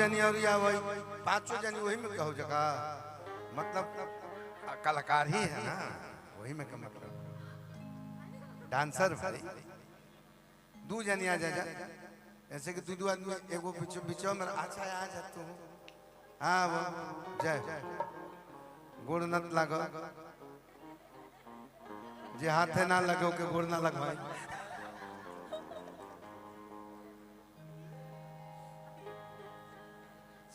जनी और या वही पांचों जनी वही में कहो जगह मतलब कलाकार ही है ना वही में का मतलब डांसर भाई दू जनी आ जा ऐसे कि दू आदमी एगो बीचो में अच्छा आ जा तू हां वो जय गोड़ नत लागो जे हाथे ना लगो के गोड़ ना लगवाई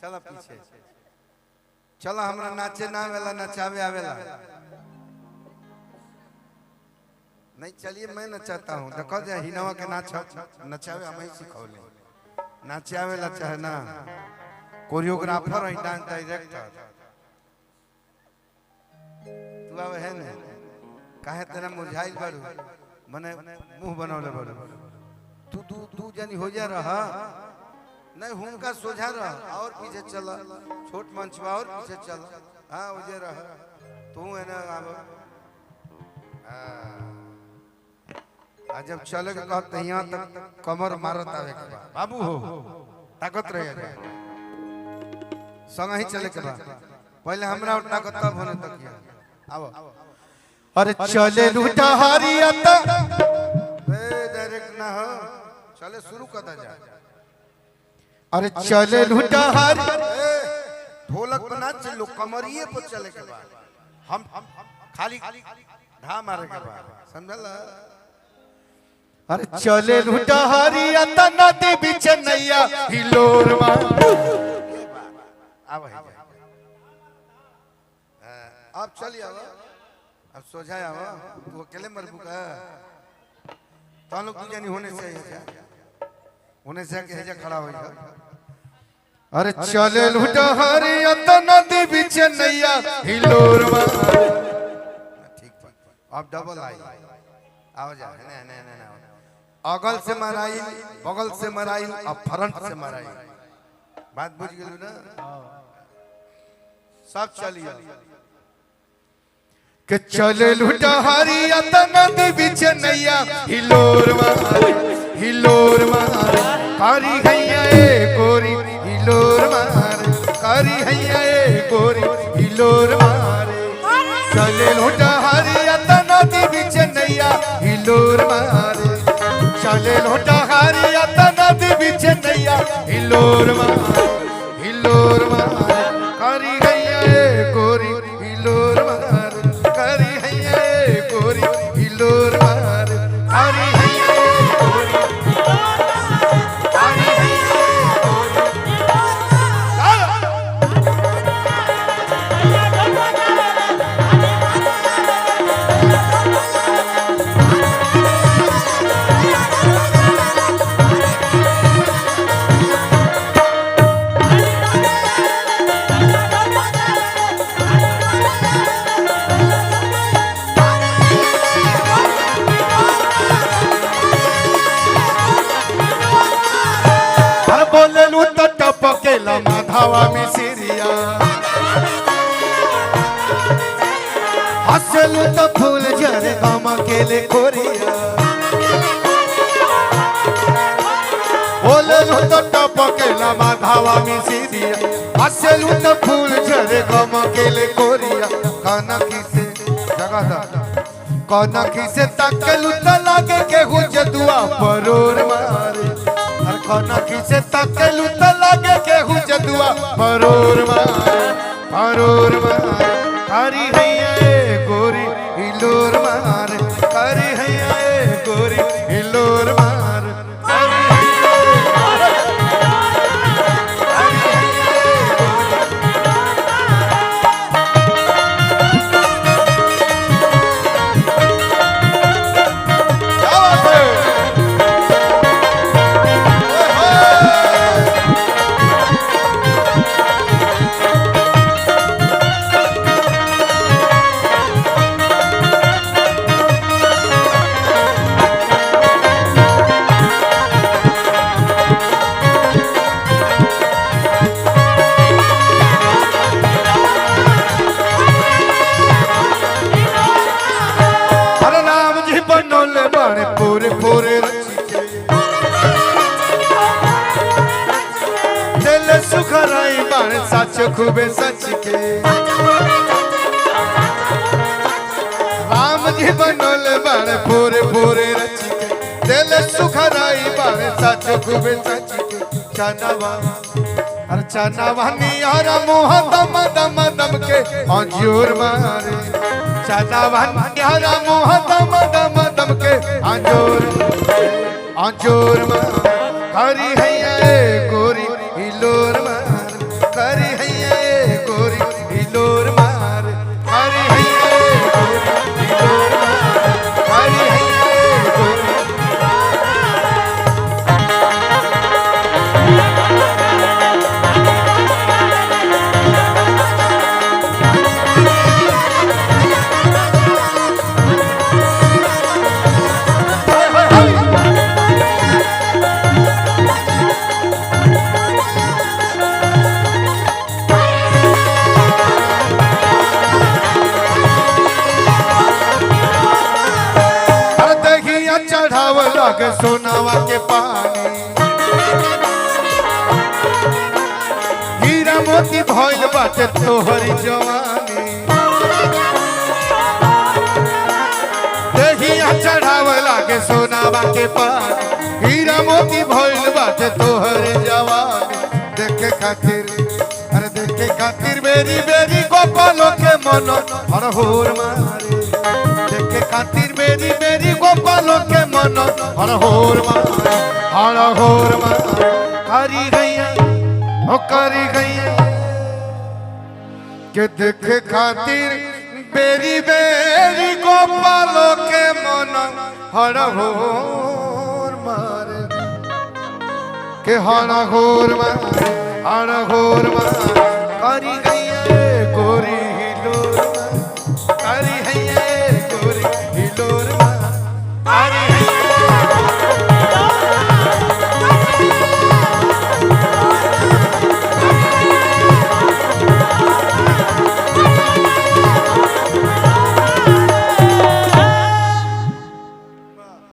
चला पीछे चला हमरा नाचे ना आवेला नचावे आवेला नहीं चलिए मैं नचाता हूँ देखो जे हिनवा के नचावे हम ही सिखौले नाचे आवेला चाहे ना कोरियोग्राफर है डांस डायरेक्टर तू आवे है ने काहे तेरा मुरझाइल बारू मने मुंह बनौले बारू तू जनी हो जा रहा नहीं हुनका सोझा रह और पीछे चला छोट मंच में और पीछे चला हाँ उजे रह तू है ना आ जब चले के कहते यहाँ तक कमर मारत आवे के बा बाबू हो ताकत रहे संग ही चले के बा पहले हमरा और ताकत तब होने तक आओ अरे चले लूटा हरिया त ए डायरेक्ट ना हो चले शुरू कर दा जा अरे चले लूटा हर ढोलक बना चलो कमरिए पर चले के बाद हम खाली धा मारे के बाद समझला अरे चले लूटा हरिया त नदी बीच नैया हिलोर मार अब चलिए अब सोझा अब तू अकेले मरबू का तो लोग तू जानी होने से होने से के हेजा खड़ा हो जा अरे चले लूटा हरिया त नदी बीच नैया हिलोर मार ठीक अब डबल आई आओ जा नहीं नहीं नहीं अगल से मराई बगल से मराई और फ्रंट से मराई बात बुझ गेलू ना सब चलिए के चले लूटा हरिया त नदी बीच नैया हिलोर मार कारी हैया ए गोरी हिलोर मार कारी हैया ए गोरी हिलोर मार चले लूटा हरिया त नदी बीच नैया हिलोर मार चले लूटा हरिया त नदी बीच नैया हिलोर मार कारी हैया ए गोरी हिलोर मार कारी हैया ए गोरी हिलोर मार कारी हैया ए गोरी माधवा में सिरिया हसलू तो फूल झरे गम अकेले खोरिया बोललू तो टपकेला माधवा में सिरिया हसलू तो फूल झरे गम अकेले खोरिया कनखी से जगह दा कनखी से तकलू तो लागे के हुज दुआ परोर मारे कनखी से तकलू त लागे के हुज दुआ परोर मार कारी हैया ए गोरी हिलोर मार कारी हैया ए गोरी हिलोर मार कारी हैया सुखराई बाण सच खूबे सच के राम जी बनोले बाण पूरे पूरे रच के दिल सुखराई बाण सच खूबे सच के चनवा हर चनवानी हर मोह दम दम दम के अंजूर मारे चनवानी हर मोह दम दम दम के अंजूर मारे करी है गोरी हिलोर मार करी है गोरी हिलोर मार करी है गोरी हिलोर मार करी है गोरी लग सोनावा के पानी हीरा मोती भइल बाटे तोहरी जवानी देखिया चढ़ाव लागे सोनावा के पानी हीरा मोती भइल बाटे तोहरी जवानी देखे खातिर अरे देखे खातिर बेरी बेरी गोपालों के मन हर होर मारे देखे खातिर बेरी बेरी गोपालों के मन हर होर मारे करी गई हो करी गई के देखे खातिर बेरी बेरी गोपालों के मन हर होर मारे के हर होर मारे करी गई गोरी हिलोर करी है गोरी हिलोर